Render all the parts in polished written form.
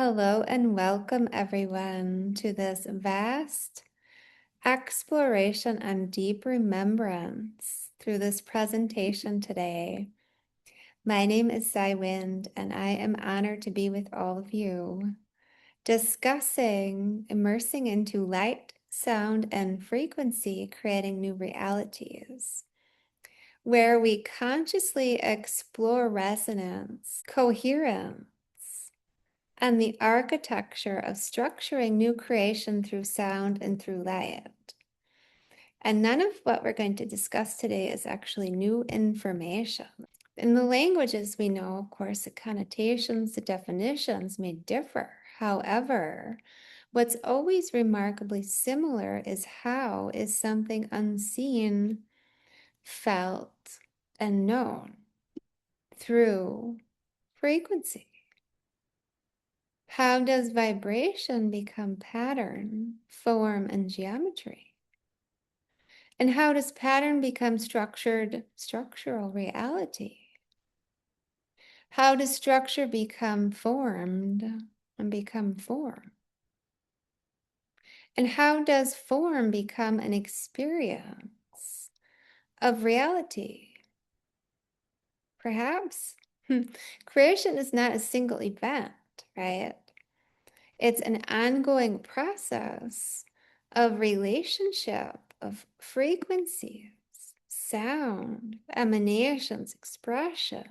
Hello and welcome everyone to this vast exploration on deep remembrance through this presentation today. My name is Cy Wind and I am honored to be with all of you, discussing immersing into light, sound, and frequency, creating new realities, where we consciously explore resonance, coherence, and the architecture of structuring new creation through sound and through light. And none of what we're going to discuss today is actually new information. In the languages we know, of course, the connotations, the definitions may differ. However, what's always remarkably similar is how is something unseen felt and known through frequency. How does vibration become pattern, form, and geometry? And how does pattern become structural reality? How does structure become formed and become form? And how does form become an experience of reality? Perhaps creation is not a single event, right? It's an ongoing process of relationship, of frequencies, sound, emanations, expressions,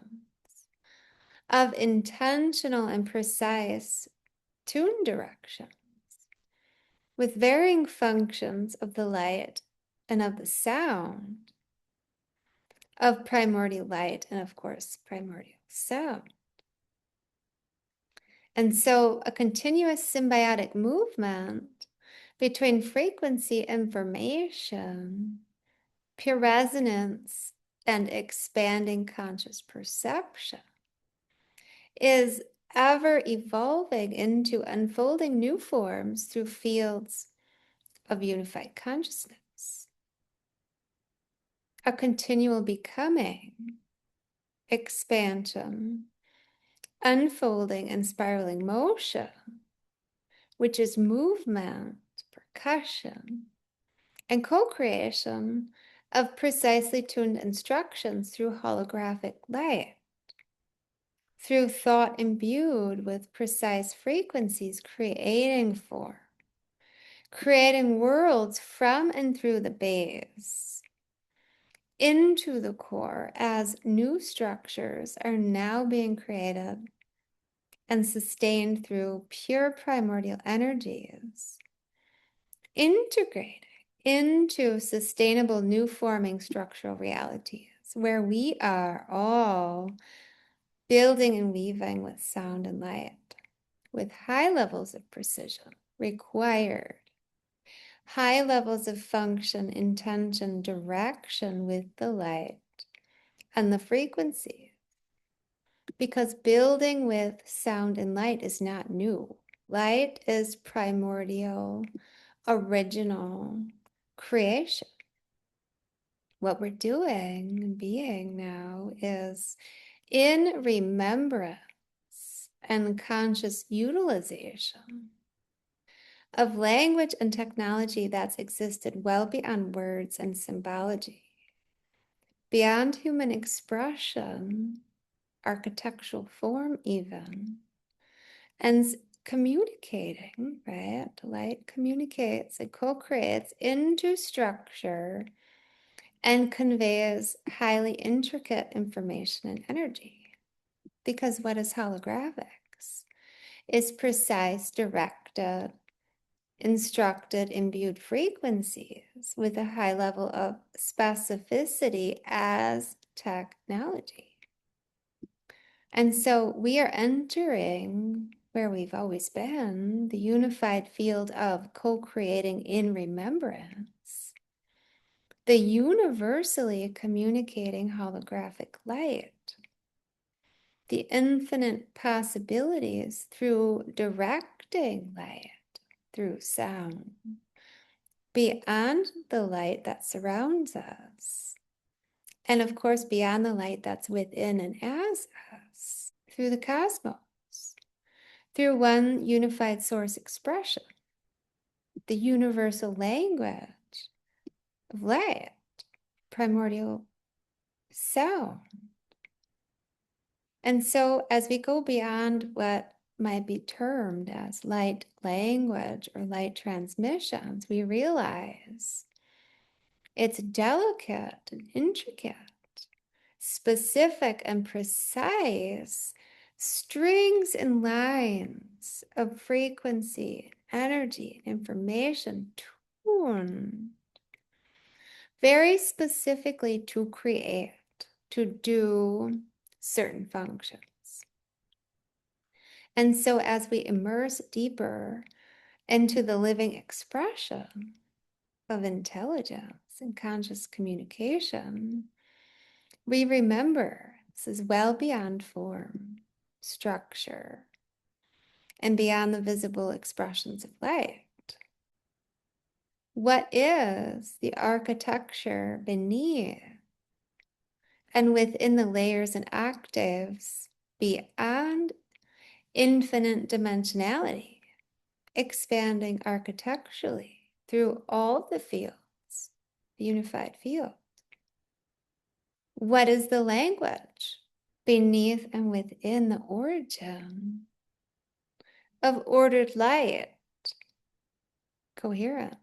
of intentional and precise tune directions, with varying functions of the light and of the sound, of primordial light and, of course, primordial sound. And so a continuous symbiotic movement between frequency, information, pure resonance, and expanding conscious perception is ever evolving into unfolding new forms through fields of unified consciousness. A continual becoming, expansion, unfolding, and spiraling motion, which is movement, percussion, and co-creation of precisely tuned instructions through holographic light, through thought imbued with precise frequencies, creating form, creating worlds from and through the base into the core, as new structures are now being created and sustained through pure primordial energies, integrating into sustainable new forming structural realities, where we are all building and weaving with sound and light, with high levels of precision required, high levels of function, intention, direction with the light and the frequency. Because building with sound and light is not new. Light is primordial, original creation. What we're doing and being now is in remembrance and conscious utilization of language and technology that's existed well beyond words and symbology, beyond human expression, architectural form even, and communicating, right? Light communicates and co-creates into structure and conveys highly intricate information and energy. Because what is holographics? Is precise, directed, instructed, imbued frequencies with a high level of specificity as technology. And so we are entering where we've always been, the unified field of co-creating in remembrance, the universally communicating holographic light, the infinite possibilities through directing light, through sound, beyond the light that surrounds us, and of course beyond the light that's within and as us, through the cosmos, through one unified source expression, the universal language of light, primordial sound. And so, as we go beyond what might be termed as light language or light transmissions, we realize it's delicate and intricate, specific and precise strings and lines of frequency, energy, information tuned very specifically to create, to do certain functions. And so as we immerse deeper into the living expression of intelligence and conscious communication, we remember this is well beyond form, structure, and beyond the visible expressions of light. What is the architecture beneath and within the layers and octaves beyond infinite dimensionality, expanding architecturally through all the fields, the unified field? What is the language beneath and within the origin of ordered light, coherence,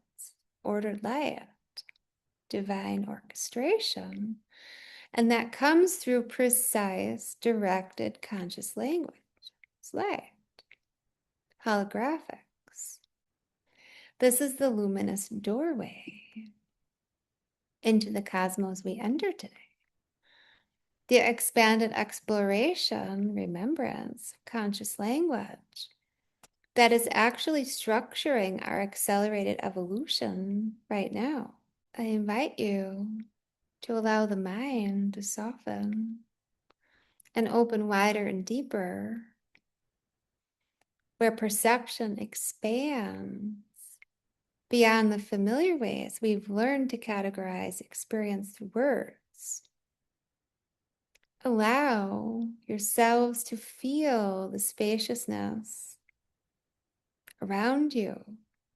ordered light, divine orchestration? And that comes through precise, directed conscious language. It's light, holographics. This is the luminous doorway into the cosmos we enter today. The expanded exploration, remembrance, conscious language that is actually structuring our accelerated evolution right now. I invite you to allow the mind to soften and open wider and deeper, where perception expands beyond the familiar ways we've learned to categorize experience through words. Allow yourselves to feel the spaciousness around you,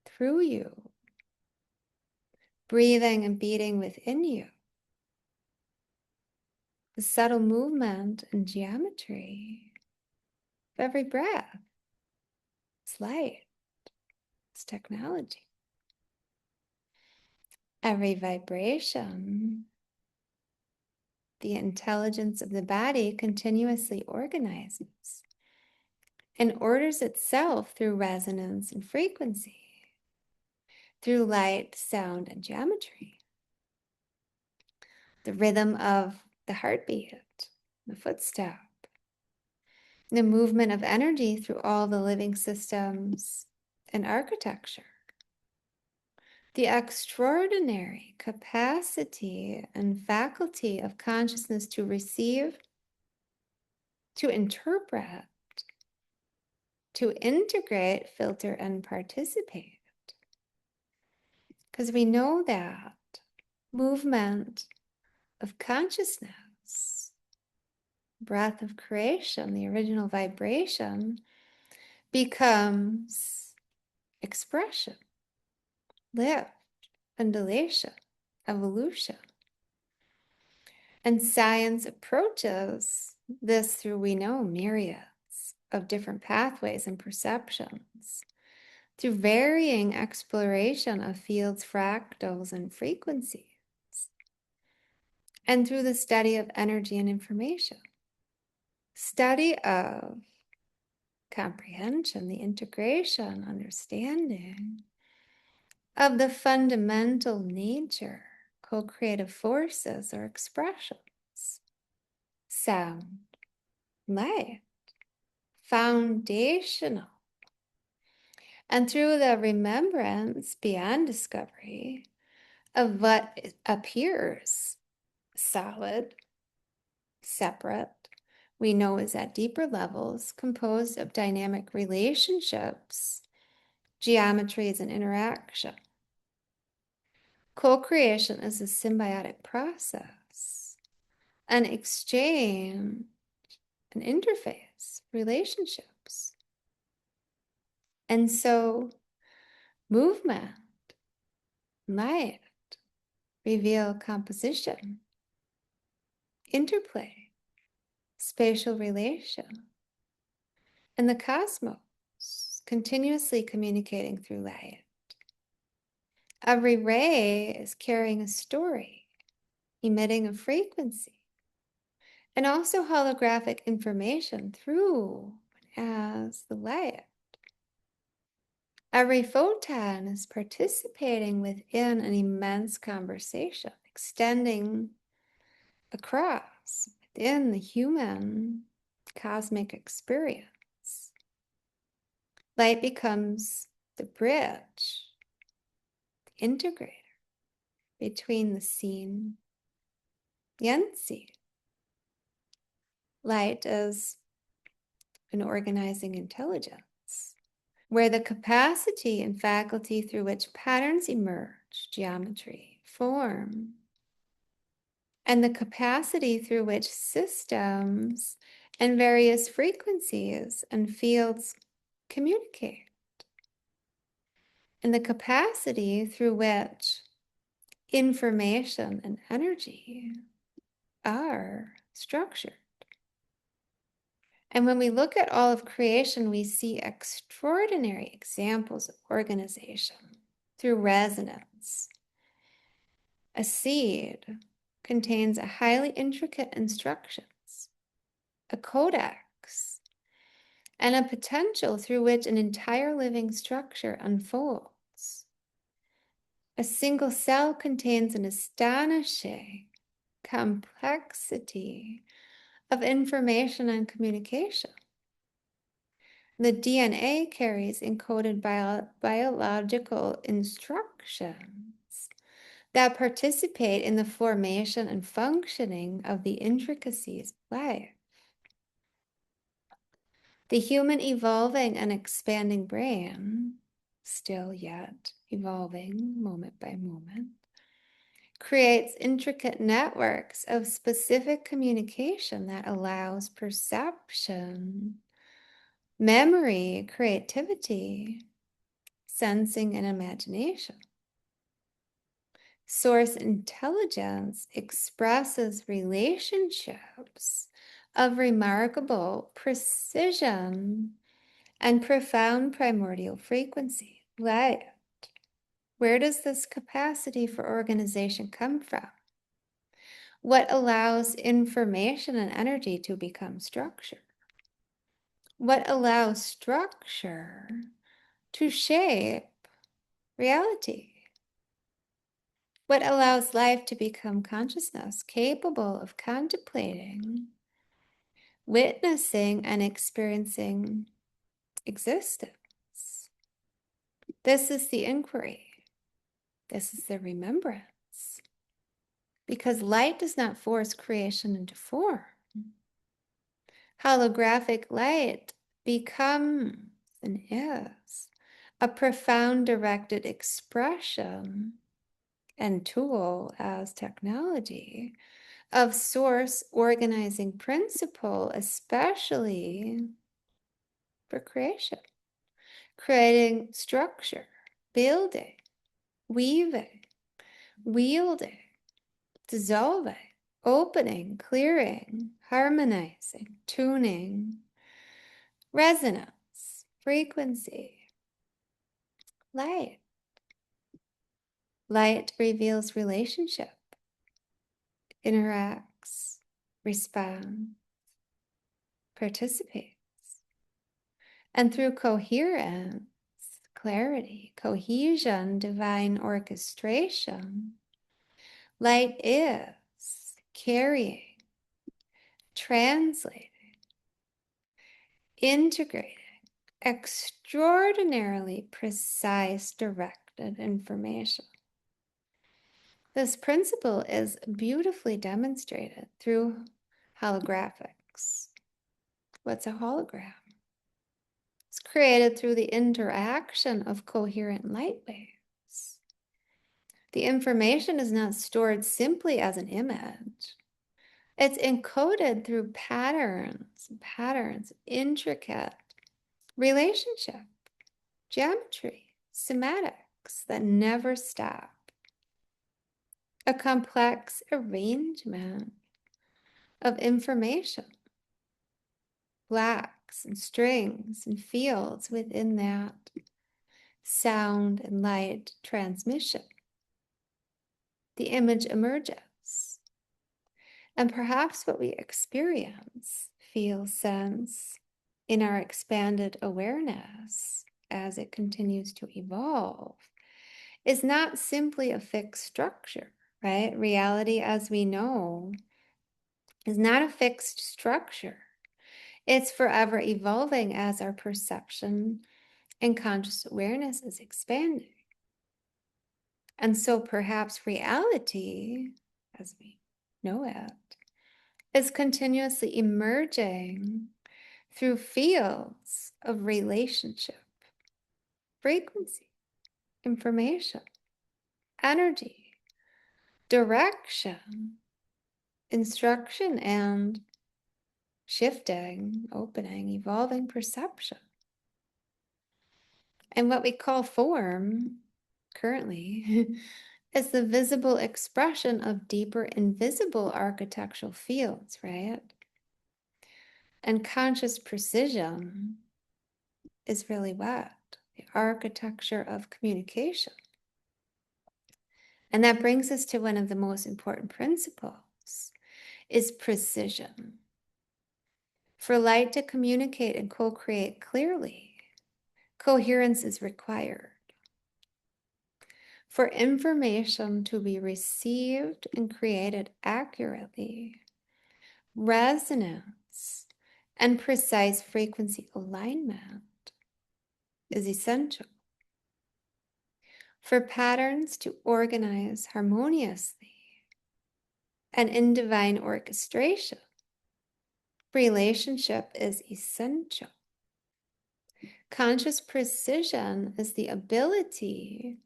through you, breathing and beating within you. The subtle movement and geometry of every breath. It's light, it's technology. Every vibration, the intelligence of the body continuously organizes and orders itself through resonance and frequency, through light, sound, and geometry. The rhythm of the heartbeat, the footstep, the movement of energy through all the living systems and architecture. The extraordinary capacity and faculty of consciousness to receive, to interpret, to integrate, filter, and participate. Because we know that movement of consciousness, breath of creation, the original vibration, becomes expression, lift, undulation, evolution. And science approaches this through, we know, myriads of different pathways and perceptions, through varying exploration of fields, fractals, and frequencies, and through the study of energy and information, study of comprehension, the integration, understanding of the fundamental nature, co-creative forces or expressions, sound, light, foundational. And through the remembrance beyond discovery of what appears solid, separate, we know is at deeper levels, composed of dynamic relationships, geometries, and interaction. Co-creation is a symbiotic process, an exchange, an interface, relationships. And so movement, light reveal composition, interplay, spatial relation, and the cosmos continuously communicating through light. Every ray is carrying a story, emitting a frequency, and also holographic information through as the light. Every photon is participating within an immense conversation, extending across within the human cosmic experience. Light becomes the bridge, the integrator between the seen and unseen. Light is an organizing intelligence, where the capacity and faculty through which patterns emerge, geometry, form, and the capacity through which systems and various frequencies and fields communicate, and the capacity through which information and energy are structured. And when we look at all of creation, we see extraordinary examples of organization through resonance. A seed contains a highly intricate instructions, a codex, and a potential through which an entire living structure unfolds. A single cell contains an astonishing complexity of information and communication. The DNA carries encoded biological instructions that participate in the formation and functioning of the intricacies of life. The human evolving and expanding brain, still yet evolving moment by moment, creates intricate networks of specific communication that allows perception, memory, creativity, sensing, and imagination. Source intelligence expresses relationships of remarkable precision and profound primordial frequency. Light. Where does this capacity for organization come from? What allows information and energy to become structure? What allows structure to shape reality? What allows life to become consciousness, capable of contemplating, witnessing, and experiencing existence? This is the inquiry. This is the remembrance. Because light does not force creation into form. Holographic light becomes and is a profound directed expression and tool as technology of source organizing principle, especially for creation, creating structure, building, weaving, wielding, dissolving, opening, clearing, harmonizing, tuning, resonance, frequency, light. Light reveals relationship, interacts, responds, participates. And through coherence, clarity, cohesion, divine orchestration, light is carrying, translating, integrating extraordinarily precise, directed information. This principle is beautifully demonstrated through holographics. What's a hologram? It's created through the interaction of coherent light waves. The information is not stored simply as an image. It's encoded through patterns, intricate relationship. geometry, semantics that never stop, a complex arrangement of information, blocks and strings and fields within that sound and light transmission. The image emerges, and perhaps what we experience, feel, sense in our expanded awareness as it continues to evolve is not simply a fixed structure, right? Reality, as we know, is not a fixed structure. It's forever evolving as our perception and conscious awareness is expanding. And so perhaps reality, as we know it, is continuously emerging through fields of relationship, frequency, information, energy, direction, instruction, and shifting, opening, evolving perception. And what we call form currently is the visible expression of deeper invisible architectural fields, right? And conscious precision is really what? The architecture of communication. And that brings us to one of the most important principles, is precision. For light to communicate and co-create clearly, coherence is required. For information to be received and created accurately, resonance and precise frequency alignment is essential. For patterns to organize harmoniously and in divine orchestration, relationship is essential. Conscious precision is the ability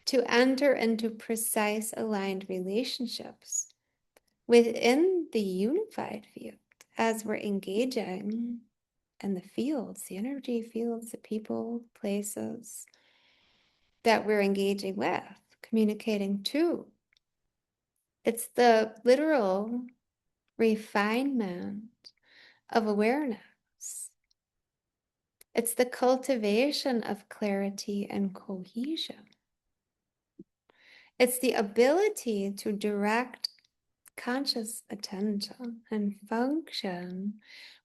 to enter into precise aligned relationships within the unified field as we're engaging in the fields, the energy fields, the people, places that we're engaging with, communicating to. It's the literal refinement of awareness. It's the cultivation of clarity and cohesion. It's the ability to direct conscious attention and function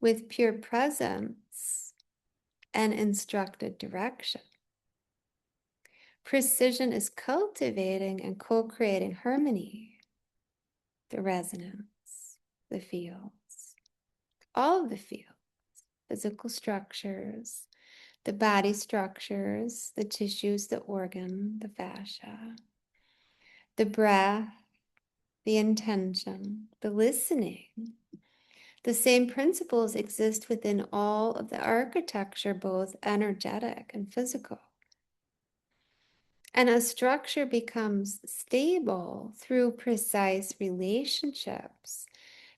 with pure presence and instructed direction. Precision is cultivating and co-creating harmony, the resonance, the fields, all of the fields, physical structures, the body structures, the tissues, the organ, the fascia, the breath, the intention, the listening. The same principles exist within all of the architecture, both energetic and physical. And a structure becomes stable through precise relationships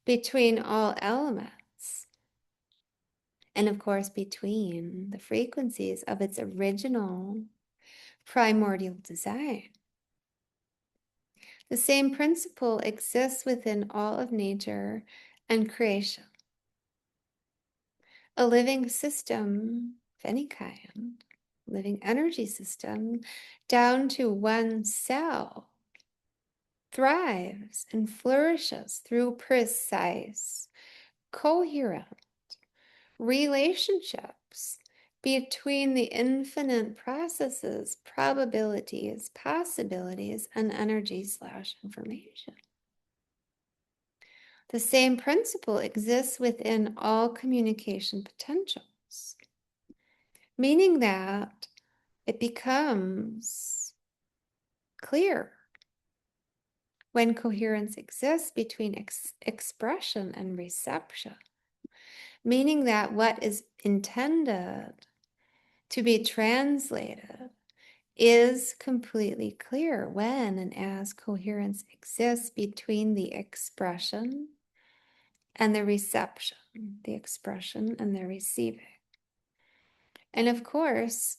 between all elements. And of course, between the frequencies of its original primordial design. The same principle exists within all of nature and creation. A living system of any kind, living energy system, down to one cell, thrives and flourishes through precise, coherent relationships between the infinite processes, probabilities, possibilities, and energy/information. The same principle exists within all communication potentials, meaning that it becomes clear when coherence exists between expression and reception, meaning that what is intended to be translated is completely clear when and as coherence exists between the expression and the reception, the expression and the receiving. And of course,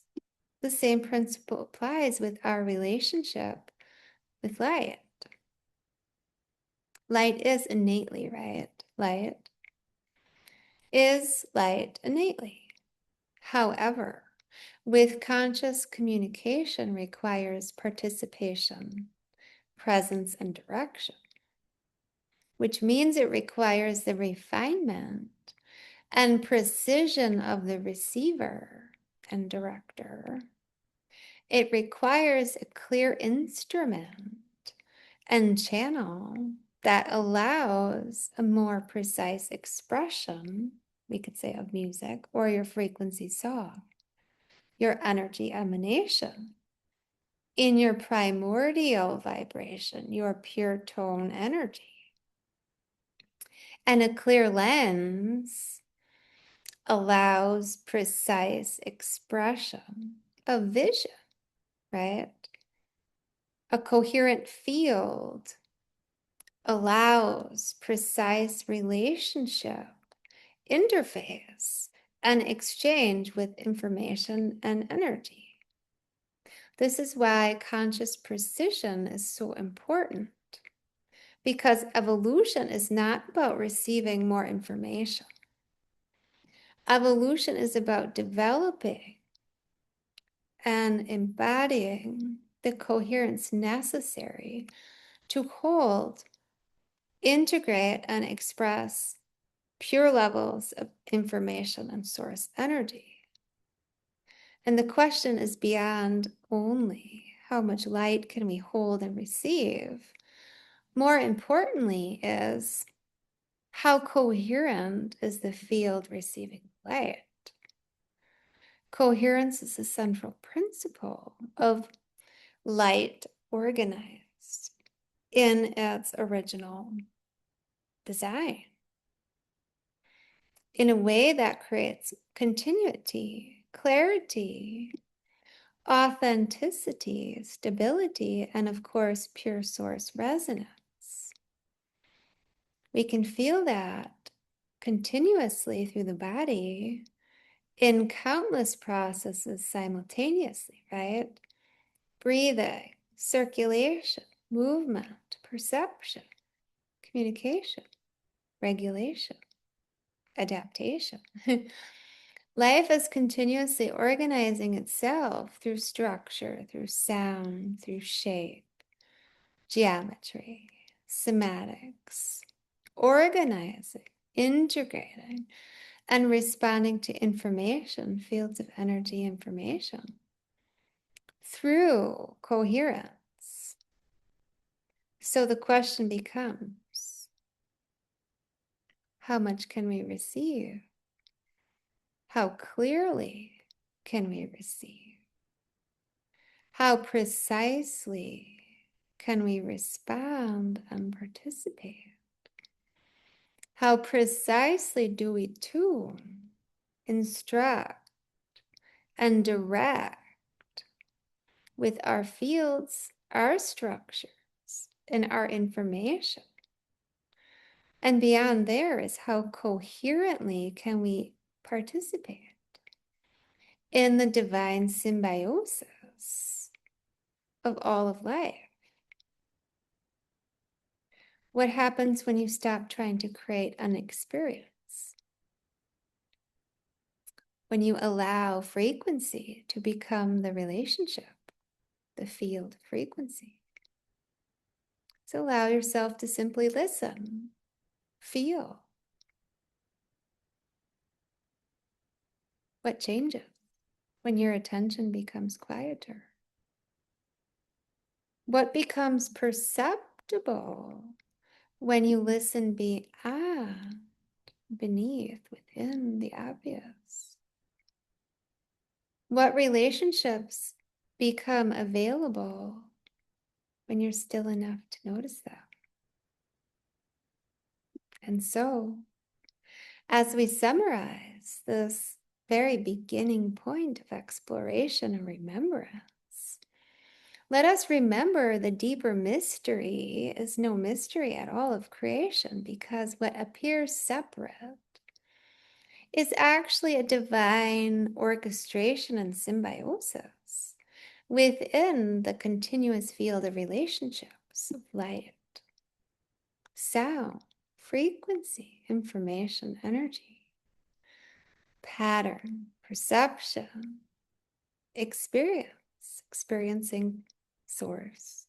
The same principle applies with our relationship with light. Light is innately, right? Light is light innately. However, with conscious communication requires participation, presence, and direction, which means it requires the refinement and precision of the receiver and director. It requires a clear instrument and channel that allows a more precise expression, we could say, of music or your frequency song, your energy emanation in your primordial vibration, your pure tone energy. And a clear lens allows precise expression of vision, right? A coherent field allows precise relationship, interface, and exchange with information and energy. This is why conscious precision is so important, because evolution is not about receiving more information. Evolution is about developing and embodying the coherence necessary to hold, integrate, and express pure levels of information and source energy. And the question is beyond only how much light can we hold and receive. More importantly is how coherent is the field receiving light. Coherence is the central principle of light organized in its original design in a way that creates continuity, clarity, authenticity, stability, and of course, pure source resonance. We can feel that continuously through the body in countless processes simultaneously, right? Breathing, circulation, movement, perception, communication, regulation, adaptation. Life is continuously organizing itself through structure, through sound, through shape, geometry, sematics, organizing, integrating, and responding to information, fields of energy information through coherence. So the question becomes, how much can we receive? How clearly can we receive? How precisely can we respond and participate? How precisely do we tune, instruct, and direct with our fields, our structures, and our information? And beyond there is how coherently can we participate in the divine symbiosis of all of life? What happens when you stop trying to create an experience? When you allow frequency to become the relationship, the field frequency. So allow yourself to simply listen, feel. What changes when your attention becomes quieter? What becomes perceptible when you listen beyond, beneath, within the obvious? What relationships become available when you're still enough to notice them? And so, as we summarize this very beginning point of exploration and remembrance, let us remember the deeper mystery is no mystery at all of creation, because what appears separate is actually a divine orchestration and symbiosis. within the continuous field of relationships of light, sound, frequency, information, energy, pattern, perception, experiencing source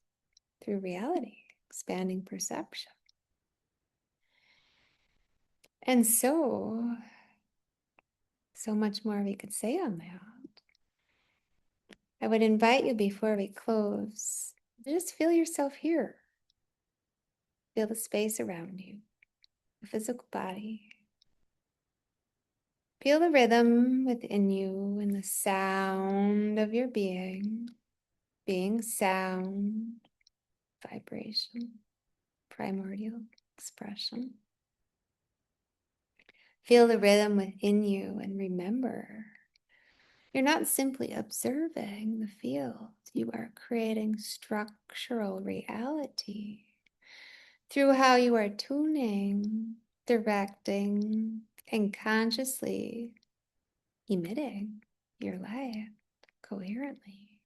through reality, expanding perception. And so much more we could say on that. I would invite you before we close, to just feel yourself here. Feel the space around you, the physical body. Feel the rhythm within you and the sound of your being sound, vibration, primordial expression. Feel the rhythm within you and remember, you're not simply observing the field, you are creating structural reality through how you are tuning, directing, and consciously emitting your light coherently.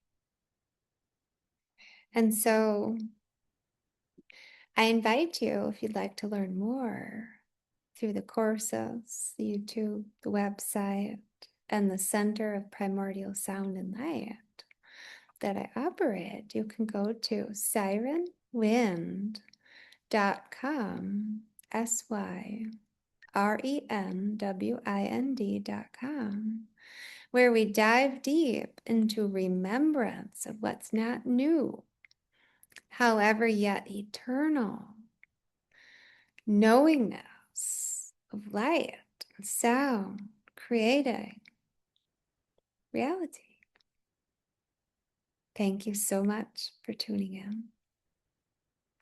And so I invite you, if you'd like to learn more through the courses, the YouTube, the website, and the Center of Primordial Sound and Light that I operate, you can go to syrenwind.com, syrenwind.com, where we dive deep into remembrance of what's not new, however yet eternal, knowingness of light and sound, creating reality. Thank you so much for tuning in.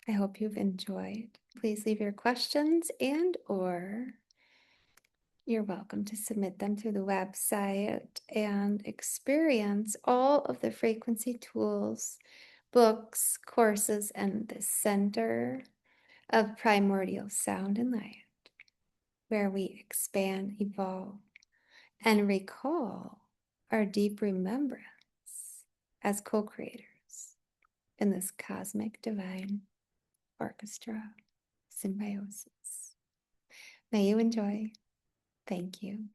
I hope you've enjoyed. Please leave your questions or you're welcome to submit them through the website and experience all of the frequency tools, books, courses, and the Center of Primordial Sound and Light, where we expand, evolve, and recall our deep remembrance as co-creators in this cosmic divine orchestra symbiosis. May you enjoy. Thank you.